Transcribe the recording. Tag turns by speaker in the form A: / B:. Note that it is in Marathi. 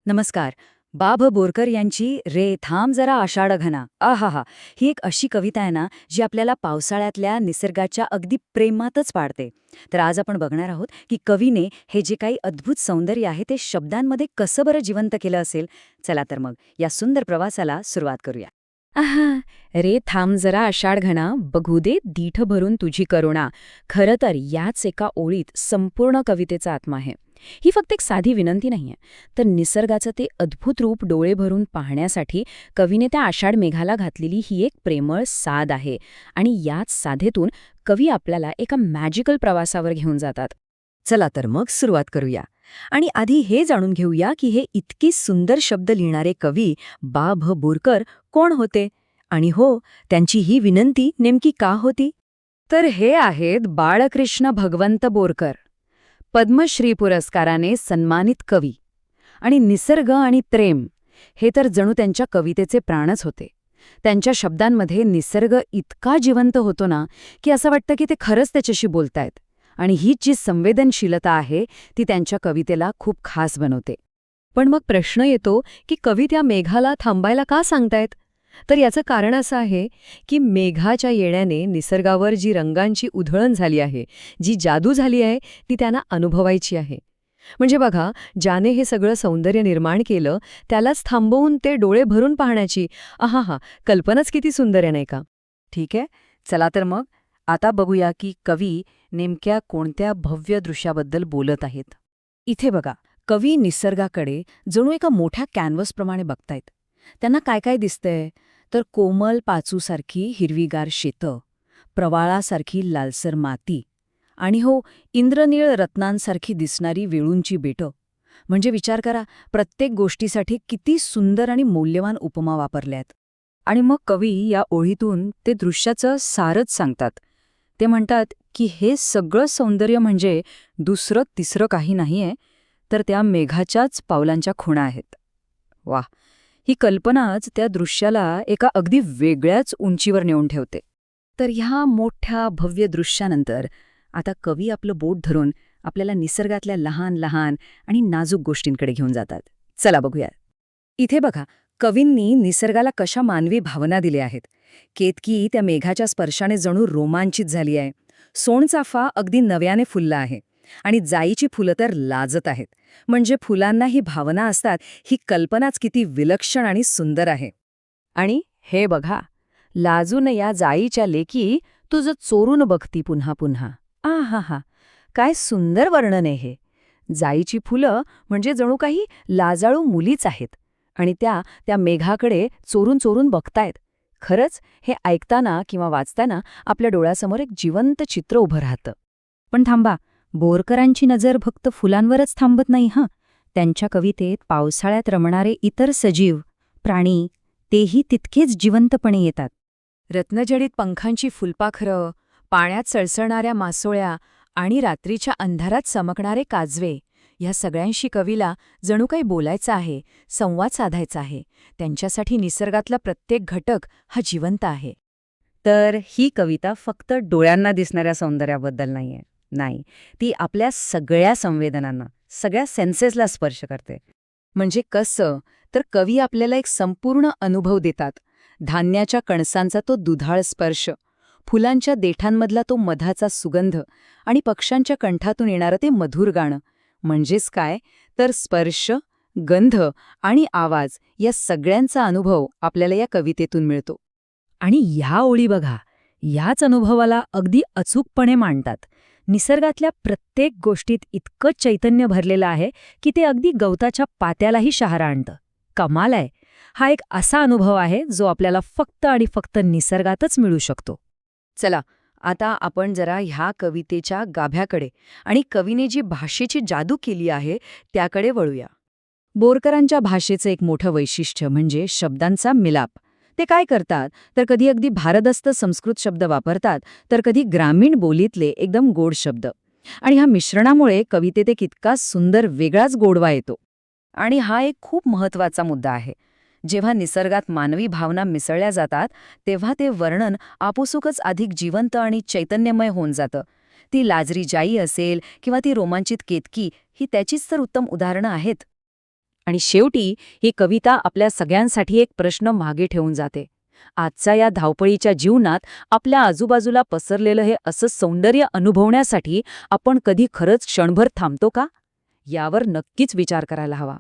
A: नमस्कार. बोरकर यांची रे थांब जरा आषाढ घना आहाहा ही एक अशी कविता आहे ना, जी आपल्याला पावसाळ्यातल्या निसर्गाच्या अगदी प्रेमातच पाडते. तर आज आपण बघणार आहोत की कवीने हे जे काही अद्भुत सौंदर्य आहे ते शब्दांमध्ये कसं बरं जिवंत केलं असेल. चला तर मग या सुंदर प्रवासाला सुरुवात करूया.
B: आहा रे थांब जरा आषाढ घना बघू दे दीठ भरून तुझी करुणा. खरं तर याच एका ओळीत संपूर्ण कवितेचा आत्मा आहे. ही फक्त एक साधी विनंती नाहीये, तर निसर्गाचं ते अद्भुत रूप डोळे भरून पाहण्यासाठी कवीने त्या आषाढ मेघाला घातलेली ही एक प्रेमळ साद आहे. आणि याच साधेतून कवी आपल्याला एका मॅजिकल प्रवासावर घेऊन जातात.
A: चला तर मग सुरुवात करूया. आणि आधी हे जाणून घेऊया की हे इतकी सुंदर शब्द लिहिणारे कवी बोरकर कोण होते, आणि हो, त्यांची ही विनंती नेमकी का होती. तर हे आहेत बाळकृष्ण भगवंत बोरकर, पद्मश्री पुरस्काराने सन्मानित कवी. आणि निसर्ग आणि प्रेम हे तर जणू त्यांच्या कवितेचे प्राणच होते. त्यांच्या शब्दांमध्ये निसर्ग इतका जिवंत होतो ना, की असं वाटतं की ते खरंच त्याच्याशी बोलतायत. आणि हीच जी संवेदनशीलता आहे ती त्यांच्या कवितेला खूप खास बनवते.
B: पण मग प्रश्न येतो की कवी त्या मेघाला थांबायला का सांगतायत? तर याचं कारण असं आहे की मेघाच्या येण्याने निसर्गावर जी रंगांची उधळण झाली आहे, जी जादू झाली आहे, ती त्यांना अनुभवायची आहे. म्हणजे बघा, ज्याने हे सगळं सौंदर्य निर्माण केलं त्यालाच थांबवून ते डोळे भरून पाहण्याची आहाहा कल्पनाच किती सुंदर आहे, नाही का?
A: ठीक आहे, चला तर मग आता बघूया की कवी नेमक्या कोणत्या भव्य दृश्याबद्दल बोलत आहेत. इथे बघा, कवी निसर्गाकडे जणू एका मोठ्या कॅनव्हसप्रमाणे बघतायत. त्यांना काय काय दिसतंय, तर कोमल पाचूसारखी हिरवीगार शेतं, प्रवाळासारखी लालसर माती, आणि हो, इंद्रनीळ रत्नांसारखी दिसणारी वेळूंची बेटं. म्हणजे विचार करा, प्रत्येक गोष्टीसाठी किती सुंदर आणि मौल्यवान उपमा वापरल्यात. आणि मग कवी या ओळीतून ते दृश्याचं सारच सांगतात. ते म्हणतात की हे सगळं सौंदर्य म्हणजे दुसरं तिसरं काही नाहीये, तर त्या मेघाच्याच पावलांच्या खुणा आहेत. वाह, ही कल्पनाच त्या दृश्याला एका अगदी वेगळ्याच उंचीवर नेऊन ठेवते. तर ह्या मोठ्या भव्य दृश्यानंतर आता कवी आपलं बोट धरून आपल्याला निसर्गातल्या लहान लहान आणि नाजूक गोष्टींकडे घेऊन जातात. चला बघूया. इथे बघा, कवींनी निसर्गाला कशा मानवी भावना दिल्या आहेत. केतकी त्या मेघाच्या स्पर्शाने जणू रोमांचित झाली आहे. सोनचाफा अगदी नव्याने फुलला आहे. आणि जाईची फुलं तर लाजत आहेत. म्हणजे फुलांना ही भावना असतात, ही कल्पनाच किती विलक्षण आणि सुंदर आहे. आणि हे बघा, लाजून या जाईच्या लेकी तुझं चोरून बघती पुन्हा पुन्हा. आहाहा, काय सुंदर वर्णन आहे हे. जाईची फुलं म्हणजे जणू काही लाजाळू मुलीच आहेत, आणि त्या त्या मेघाकडे चोरून चोरून बघतायत. खरंच हे ऐकताना किंवा वाचताना आपल्या डोळ्यासमोर एक जिवंत चित्र उभं राहतं. पण थांबा, बोरकरांची नजर फक्त फुलांवरच थांबत नाही हं. त्यांच्या कवितेत पावसाळ्यात रमणारे इतर सजीव प्राणी तेही तितकेच जिवंतपणे येतात. रत्नजडित पंखांची फुलपाखरं, पाण्यात सळसळणाऱ्या मासोळ्या आणि रात्रीच्या अंधारात चमकणारे काजवे, ह्या सगळ्यांशी कवीला जणू काही बोलायचं आहे, संवाद साधायचा आहे. त्यांच्यासाठी निसर्गातला प्रत्येक घटक हा जिवंत आहे. तर ही कविता फक्त डोळ्यांना दिसणाऱ्या सौंदर्याबद्दल नाहीये. नाही, ती आपल्या सगळ्या संवेदनांना, सगळ्या सेन्सेसला स्पर्श करते. म्हणजे कसं, तर कवी आपल्याला एक संपूर्ण अनुभव देतात. धान्याच्या कणसांचा तो दुधाळ स्पर्श, फुलांच्या देठांमधला तो मधाचा सुगंध, आणि पक्ष्यांच्या कंठातून येणारं ते मधुर गाणं. म्हणजेच काय, तर स्पर्श, गंध आणि आवाज या सगळ्यांचा अनुभव आपल्याला या कवितेतून मिळतो. आणि ह्या ओळी बघा, याच अनुभवाला अगदी अचूकपणे मांडतात. निसर्गातल्या प्रत्येक गोष्टीत इतकं चैतन्य भरलेलं आहे की ते अगदी गवताच्या पात्यालाही शहारा आणतं. कमाल आहे. हा एक असा अनुभव आहे जो आपल्याला फक्त आणि फक्त निसर्गातच मिळू शकतो. चला, आता आपण जरा ह्या कवितेच्या गाभ्याकडे आणि कवीने जी भाषेची जादू केली आहे त्याकडे वळूया. बोरकरांच्या भाषेचं एक मोठं वैशिष्ट्य म्हणजे शब्दांचा मिलाप. ते काय करतात, तर कधी अगदी भारदस्त संस्कृत शब्द वापरतात, तर कधी ग्रामीण बोलीतले एकदम गोड शब्द. आणि ह्या मिश्रणामुळे कवितेत एक इतका सुंदर वेगळाच गोडवा येतो. आणि हा एक खूप महत्त्वाचा मुद्दा आहे. जेव्हा निसर्गात मानवी भावना मिसळल्या जातात तेव्हा ते वर्णन आपोसूकच अधिक जिवंत आणि चैतन्यमय होऊन जातं. ती लाजरी जाई असेल किंवा ती रोमांचित केतकी, ही त्याचीच तर उत्तम उदाहरणं आहेत.
B: आणि शेवटी ही कविता आपल्या सगळ्यांसाठी एक प्रश्न मागे ठेवून जाते. आजच्या या धावपळीच्या जीवनात आपल्या आजूबाजूला पसरलेलं हे असं सौंदर्य अनुभवण्यासाठी आपण कधी खरंच क्षणभर थांबतो का? यावर नक्कीच विचार करायला हवा.